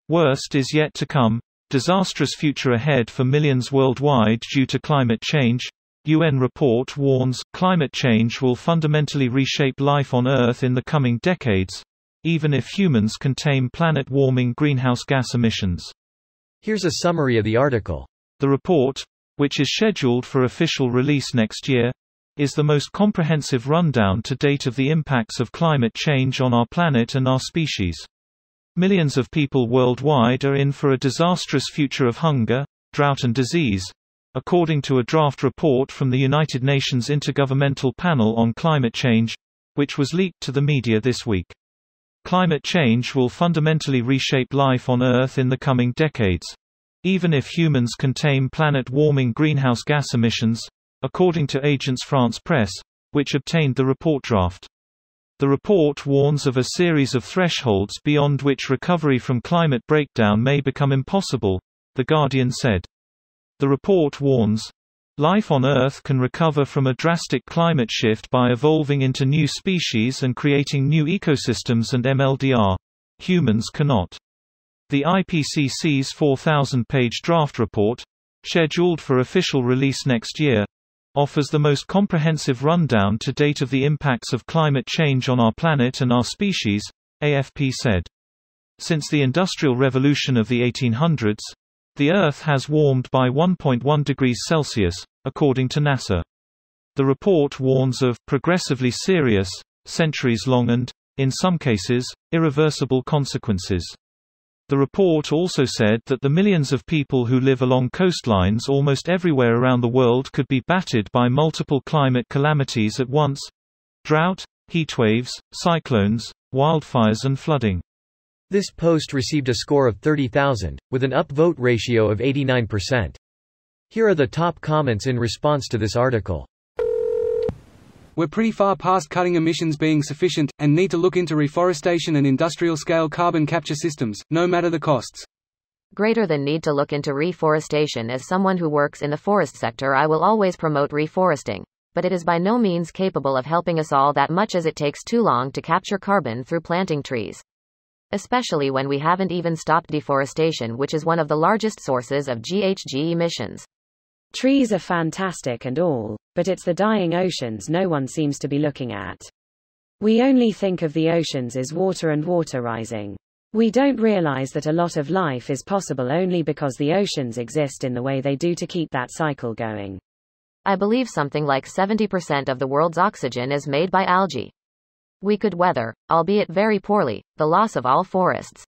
Worst is yet to come. Disastrous future ahead for millions worldwide due to climate change. UN report warns, climate change will fundamentally reshape life on Earth in the coming decades, even if humans can tame planet-warming greenhouse gas emissions. Here's a summary of the article. The report, which is scheduled for official release next year, is the most comprehensive rundown to date of the impacts of climate change on our planet and our species. Millions of people worldwide are in for a disastrous future of hunger, drought and disease, according to a draft report from the United Nations Intergovernmental Panel on Climate Change, which was leaked to the media this week. Climate change will fundamentally reshape life on Earth in the coming decades, even if humans can tame planet-warming greenhouse gas emissions, according to Agence France Presse, which obtained the report draft. The report warns of a series of thresholds beyond which recovery from climate breakdown may become impossible, The Guardian said. The report warns, life on Earth can recover from a drastic climate shift by evolving into new species and creating new ecosystems, and MLDR. Humans cannot. The IPCC's 4,000-page draft report, scheduled for official release next year, offers the most comprehensive rundown to date of the impacts of climate change on our planet and our species, AFP said. Since the Industrial Revolution of the 1800s, the Earth has warmed by 1.1 degrees Celsius, according to NASA. The report warns of progressively serious, centuries-long and, in some cases, irreversible consequences. The report also said that the millions of people who live along coastlines almost everywhere around the world could be battered by multiple climate calamities at once: drought, heatwaves, cyclones, wildfires and flooding. This post received a score of 30,000, with an upvote ratio of 89%. Here are the top comments in response to this article. We're pretty far past cutting emissions being sufficient, and need to look into reforestation and industrial-scale carbon capture systems, no matter the costs. Greater than need to look into reforestation. As someone who works in the forest sector, I will always promote reforesting, but it is by no means capable of helping us all that much, as it takes too long to capture carbon through planting trees. Especially when we haven't even stopped deforestation, which is one of the largest sources of GHG emissions. Trees are fantastic and all, but it's the dying oceans no one seems to be looking at. We only think of the oceans as water and water rising. We don't realize that a lot of life is possible only because the oceans exist in the way they do to keep that cycle going. I believe something like 70% of the world's oxygen is made by algae. We could weather, albeit very poorly, the loss of all forests.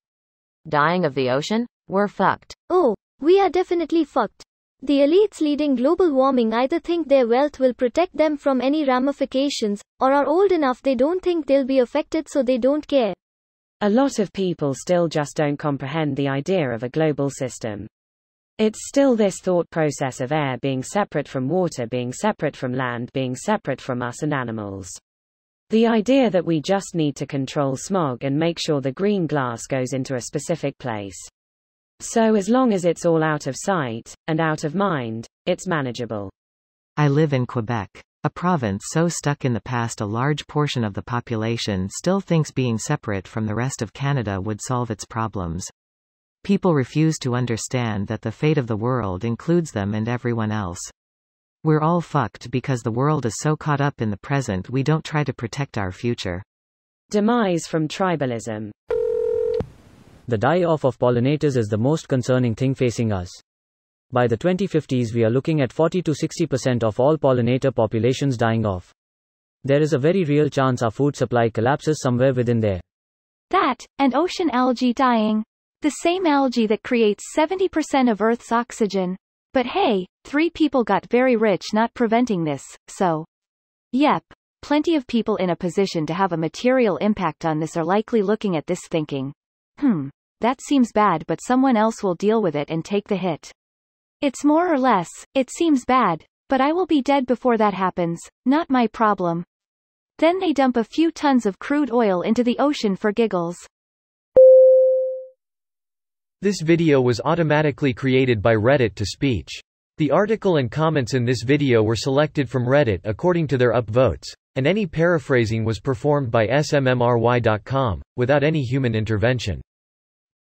Dying of the ocean? We're fucked. Oh, we are definitely fucked. The elites leading global warming either think their wealth will protect them from any ramifications, or are old enough they don't think they'll be affected, so they don't care. A lot of people still just don't comprehend the idea of a global system. It's still this thought process of air being separate from water, being separate from land, being separate from us and animals. The idea that we just need to control smog and make sure the green glass goes into a specific place. So as long as it's all out of sight, and out of mind, it's manageable. I live in Quebec, a province so stuck in the past a large portion of the population still thinks being separate from the rest of Canada would solve its problems. People refuse to understand that the fate of the world includes them and everyone else. We're all fucked because the world is so caught up in the present we don't try to protect our future. Demise from tribalism. The die-off of pollinators is the most concerning thing facing us. By the 2050s we are looking at 40 to 60% of all pollinator populations dying off. There is a very real chance our food supply collapses somewhere within there. That, and ocean algae dying. The same algae that creates 70% of Earth's oxygen. But hey, 3 people got very rich not preventing this, so. Yep, plenty of people in a position to have a material impact on this are likely looking at this thinking, that seems bad, but someone else will deal with it and take the hit. It's more or less, it seems bad, but I will be dead before that happens, not my problem. Then they dump a few tons of crude oil into the ocean for giggles. This video was automatically created by Reddit to speech. The article and comments in this video were selected from Reddit according to their upvotes, and any paraphrasing was performed by smmry.com, without any human intervention.